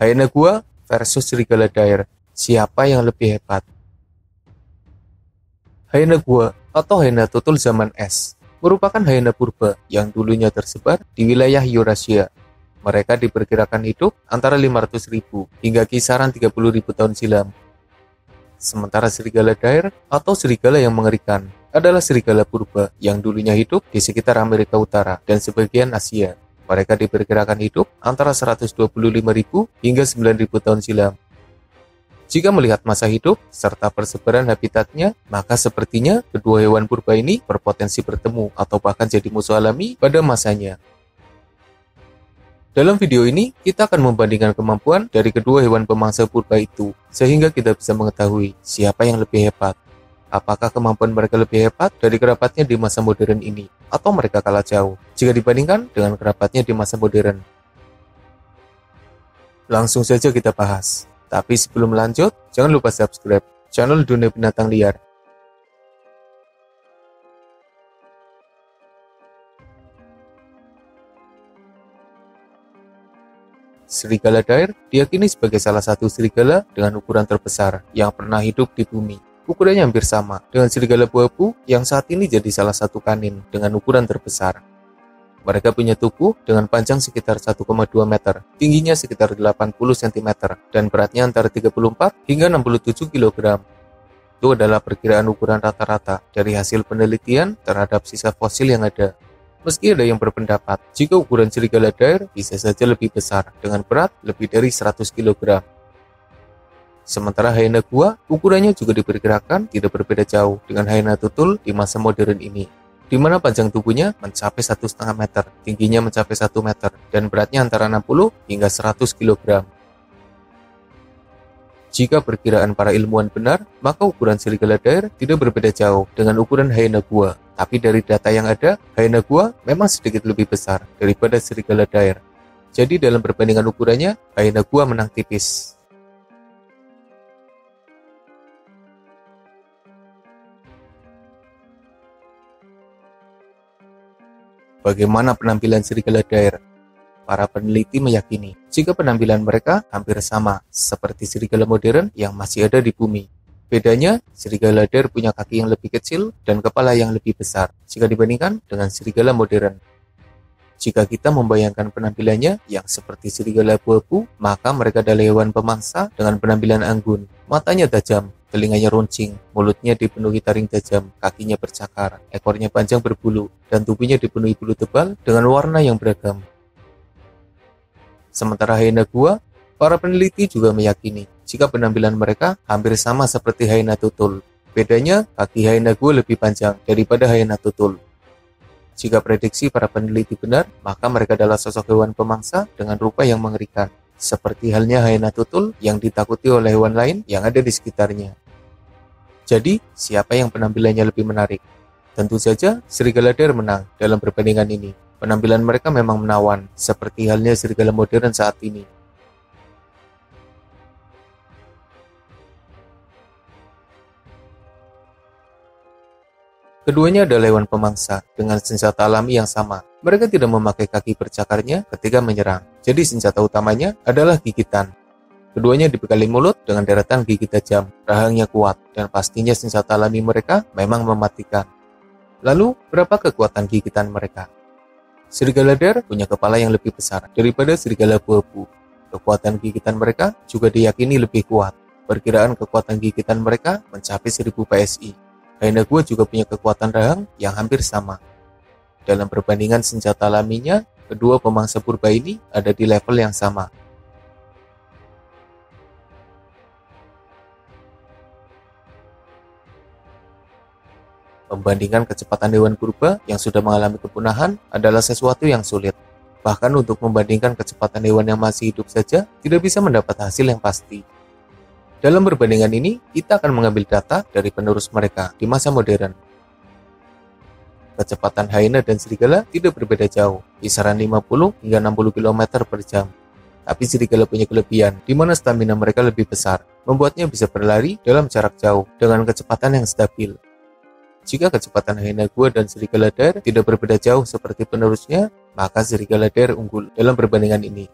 Hyena gua versus serigala daer. Siapa yang lebih hebat? Hyena gua atau hyena tutul zaman es merupakan hyena purba yang dulunya tersebar di wilayah Eurasia. Mereka diperkirakan hidup antara 500.000 hingga kisaran 30.000 tahun silam. Sementara serigala daer atau serigala yang mengerikan adalah serigala purba yang dulunya hidup di sekitar Amerika Utara dan sebagian Asia. Mereka diperkirakan hidup antara 125.000 hingga 9.000 tahun silam. Jika melihat masa hidup serta persebaran habitatnya, maka sepertinya kedua hewan purba ini berpotensi bertemu atau bahkan jadi musuh alami pada masanya. Dalam video ini, kita akan membandingkan kemampuan dari kedua hewan pemangsa purba itu, sehingga kita bisa mengetahui siapa yang lebih hebat. Apakah kemampuan mereka lebih hebat dari kerabatnya di masa modern ini, atau mereka kalah jauh jika dibandingkan dengan kerabatnya di masa modern? Langsung saja kita bahas. Tapi sebelum lanjut, jangan lupa subscribe channel Dunia Binatang Liar. Serigala daer diyakini sebagai salah satu serigala dengan ukuran terbesar yang pernah hidup di bumi. Ukurannya hampir sama dengan serigala buabu yang saat ini jadi salah satu kanin dengan ukuran terbesar. Mereka punya tubuh dengan panjang sekitar 1,2 meter, tingginya sekitar 80 cm, dan beratnya antara 34 hingga 67 kg. Itu adalah perkiraan ukuran rata-rata dari hasil penelitian terhadap sisa fosil yang ada. Meski ada yang berpendapat jika ukuran serigala daer bisa saja lebih besar dengan berat lebih dari 100 kg. Sementara hyena gua ukurannya juga diperkirakan tidak berbeda jauh dengan hyena tutul di masa modern ini, di mana panjang tubuhnya mencapai 1,5 meter, tingginya mencapai 1 meter, dan beratnya antara 60 hingga 100 kg. Jika perkiraan para ilmuwan benar, maka ukuran serigala daer tidak berbeda jauh dengan ukuran hyena gua. Tapi dari data yang ada, hyena gua memang sedikit lebih besar daripada serigala daer. Jadi dalam perbandingan ukurannya, hyena gua menang tipis. Bagaimana penampilan serigala daer? Para peneliti meyakini jika penampilan mereka hampir sama seperti serigala modern yang masih ada di bumi. Bedanya, serigala daer punya kaki yang lebih kecil dan kepala yang lebih besar jika dibandingkan dengan serigala modern. Jika kita membayangkan penampilannya yang seperti serigala buabu, maka mereka adalah hewan pemangsa dengan penampilan anggun. Matanya tajam, telinganya runcing, mulutnya dipenuhi taring tajam, kakinya bercakar, ekornya panjang berbulu, dan tubuhnya dipenuhi bulu tebal dengan warna yang beragam. Sementara hyena gua, para peneliti juga meyakini jika penampilan mereka hampir sama seperti hyena tutul. Bedanya, kaki hyena gua lebih panjang daripada hyena tutul. Jika prediksi para peneliti benar, maka mereka adalah sosok hewan pemangsa dengan rupa yang mengerikan, seperti halnya hyena tutul yang ditakuti oleh hewan lain yang ada di sekitarnya. Jadi, siapa yang penampilannya lebih menarik? Tentu saja, serigala daer menang dalam perbandingan ini. Penampilan mereka memang menawan, seperti halnya serigala modern saat ini. Keduanya adalah hewan pemangsa dengan senjata alami yang sama. Mereka tidak memakai kaki bercakarnya ketika menyerang. Jadi senjata utamanya adalah gigitan. Keduanya dibekali mulut dengan deretan gigi tajam, rahangnya kuat, dan pastinya senjata alami mereka memang mematikan. Lalu, berapa kekuatan gigitan mereka? Serigala daer punya kepala yang lebih besar daripada serigala buabu. Kekuatan gigitan mereka juga diyakini lebih kuat. Perkiraan kekuatan gigitan mereka mencapai 1000 PSI. Hyena gua juga punya kekuatan rahang yang hampir sama. Dalam perbandingan senjata alaminya, kedua pemangsa purba ini ada di level yang sama. Membandingkan kecepatan hewan purba yang sudah mengalami kepunahan adalah sesuatu yang sulit. Bahkan untuk membandingkan kecepatan hewan yang masih hidup saja, tidak bisa mendapat hasil yang pasti. Dalam perbandingan ini, kita akan mengambil data dari penerus mereka di masa modern. Kecepatan hyena dan serigala tidak berbeda jauh, kisaran 50 hingga 60 km per jam. Tapi serigala punya kelebihan, di mana stamina mereka lebih besar, membuatnya bisa berlari dalam jarak jauh dengan kecepatan yang stabil. Jika kecepatan hyena gua dan serigala daer tidak berbeda jauh seperti penerusnya, maka serigala daer unggul dalam perbandingan ini.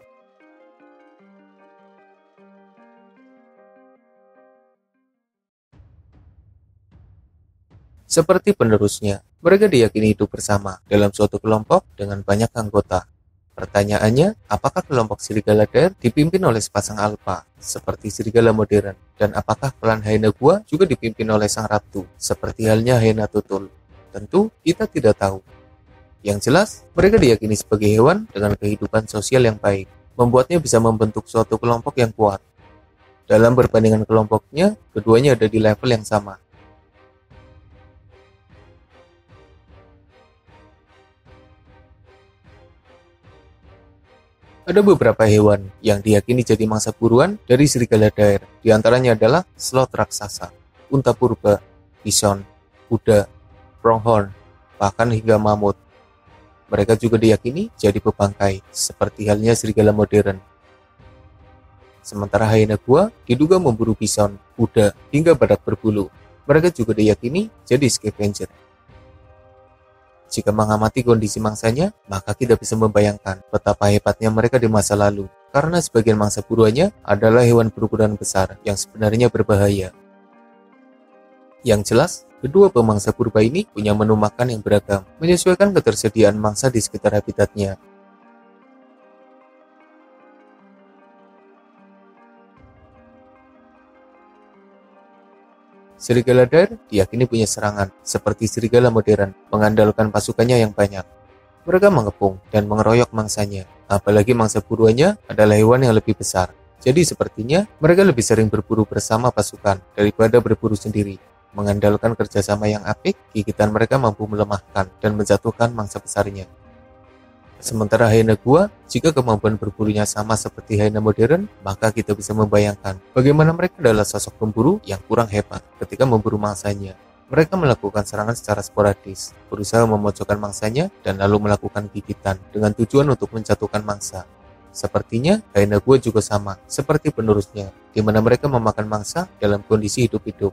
Seperti penerusnya, mereka diyakini hidup bersama dalam suatu kelompok dengan banyak anggota. Pertanyaannya, apakah kelompok serigala Dare dipimpin oleh sepasang alfa, seperti serigala modern? Dan apakah klan hyena gua juga dipimpin oleh sang ratu, seperti halnya hyena tutul? Tentu, kita tidak tahu. Yang jelas, mereka diyakini sebagai hewan dengan kehidupan sosial yang baik, membuatnya bisa membentuk suatu kelompok yang kuat. Dalam perbandingan kelompoknya, keduanya ada di level yang sama. Ada beberapa hewan yang diyakini jadi mangsa buruan dari serigala Dare. Di antaranya adalah sloth raksasa, unta purba, bison, kuda, pronghorn, bahkan hingga mamut. Mereka juga diyakini jadi pembangkai, seperti halnya serigala modern. Sementara hyena gua diduga memburu bison, kuda, hingga badak berbulu. Mereka juga diyakini jadi scavenger. Jika mengamati kondisi mangsanya, maka kita bisa membayangkan betapa hebatnya mereka di masa lalu, karena sebagian mangsa buruannya adalah hewan berukuran besar yang sebenarnya berbahaya. Yang jelas, kedua pemangsa purba ini punya menu makan yang beragam, menyesuaikan ketersediaan mangsa di sekitar habitatnya. Serigala Dare diyakini punya serangan, seperti serigala modern, mengandalkan pasukannya yang banyak. Mereka mengepung dan mengeroyok mangsanya, apalagi mangsa buruannya adalah hewan yang lebih besar. Jadi sepertinya mereka lebih sering berburu bersama pasukan daripada berburu sendiri. Mengandalkan kerjasama yang apik, gigitan mereka mampu melemahkan dan menjatuhkan mangsa besarnya. Sementara hyena gua, jika kemampuan berburunya sama seperti hyena modern, maka kita bisa membayangkan bagaimana mereka adalah sosok pemburu yang kurang hebat ketika memburu mangsanya. Mereka melakukan serangan secara sporadis, berusaha memojokkan mangsanya dan lalu melakukan gigitan dengan tujuan untuk menjatuhkan mangsa. Sepertinya hyena gua juga sama, seperti penerusnya, di mana mereka memakan mangsa dalam kondisi hidup-hidup.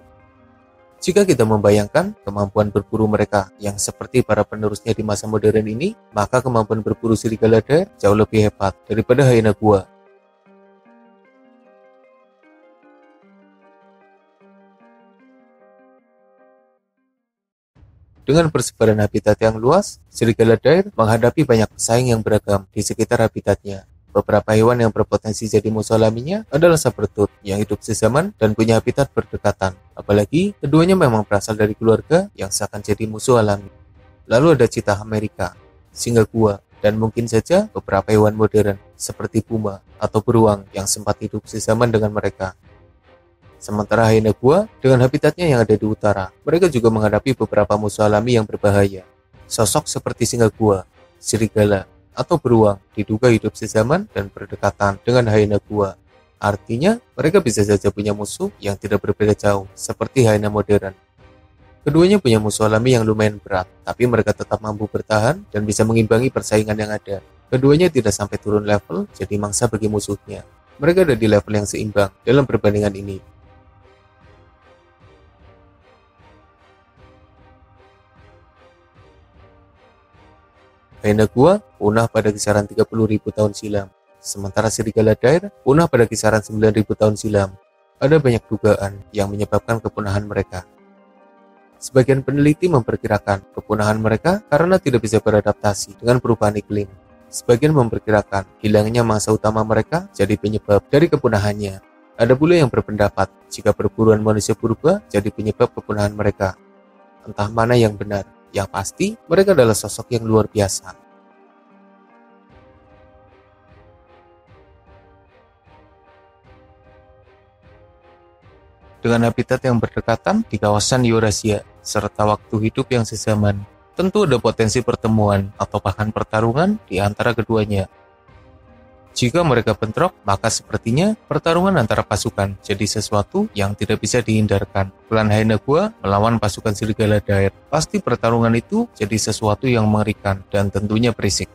Jika kita membayangkan kemampuan berburu mereka yang seperti para penerusnya di masa modern ini, maka kemampuan berburu serigala Dare jauh lebih hebat daripada hyena gua. Dengan persebaran habitat yang luas, serigala Dare menghadapi banyak pesaing yang beragam di sekitar habitatnya. Beberapa hewan yang berpotensi jadi musuh alaminya adalah sabertooth yang hidup sezaman dan punya habitat berdekatan. Apalagi keduanya memang berasal dari keluarga yang seakan jadi musuh alami. Lalu ada cheetah Amerika, singa gua, dan mungkin saja beberapa hewan modern seperti puma atau beruang yang sempat hidup sezaman dengan mereka. Sementara hyena gua dengan habitatnya yang ada di utara, mereka juga menghadapi beberapa musuh alami yang berbahaya. Sosok seperti singa gua, serigala, atau beruang diduga hidup sezaman dan berdekatan dengan hyena gua. Artinya, mereka bisa saja punya musuh yang tidak berbeda jauh, seperti hyena modern. Keduanya punya musuh alami yang lumayan berat, tapi mereka tetap mampu bertahan dan bisa mengimbangi persaingan yang ada. Keduanya tidak sampai turun level, jadi mangsa bagi musuhnya. Mereka ada di level yang seimbang dalam perbandingan ini. Hyena gua punah pada kisaran 30.000 tahun silam, sementara serigala Dare punah pada kisaran 9.000 tahun silam. Ada banyak dugaan yang menyebabkan kepunahan mereka. Sebagian peneliti memperkirakan kepunahan mereka karena tidak bisa beradaptasi dengan perubahan iklim. Sebagian memperkirakan hilangnya mangsa utama mereka jadi penyebab dari kepunahannya. Ada pula yang berpendapat jika perburuan manusia purba jadi penyebab kepunahan mereka. Entah mana yang benar. Yang pasti, mereka adalah sosok yang luar biasa. Dengan habitat yang berdekatan di kawasan Eurasia, serta waktu hidup yang sezaman, tentu ada potensi pertemuan atau bahkan pertarungan di antara keduanya. Jika mereka bentrok, maka sepertinya pertarungan antara pasukan jadi sesuatu yang tidak bisa dihindarkan. Klan hyena gua melawan pasukan serigala Dare. Pasti pertarungan itu jadi sesuatu yang mengerikan dan tentunya berisik.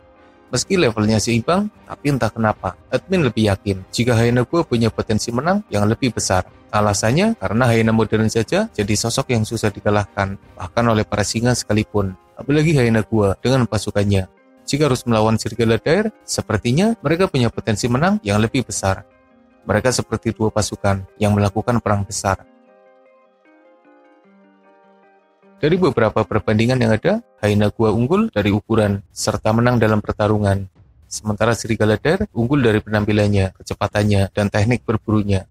Meski levelnya seimbang, tapi entah kenapa, admin lebih yakin jika hyena gua punya potensi menang yang lebih besar. Alasannya karena hyena modern saja jadi sosok yang susah dikalahkan, bahkan oleh para singa sekalipun. Apalagi hyena gua dengan pasukannya. Jika harus melawan serigala Dare, sepertinya mereka punya potensi menang yang lebih besar. Mereka seperti dua pasukan yang melakukan perang besar. Dari beberapa perbandingan yang ada, hyena gua unggul dari ukuran serta menang dalam pertarungan. Sementara serigala Dare unggul dari penampilannya, kecepatannya, dan teknik berburunya.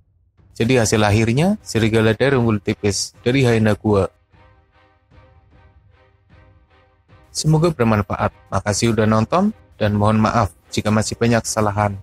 Jadi hasil akhirnya, serigala Dare unggul tipis dari hyena gua. Semoga bermanfaat. Makasih udah nonton, dan mohon maaf jika masih banyak kesalahan.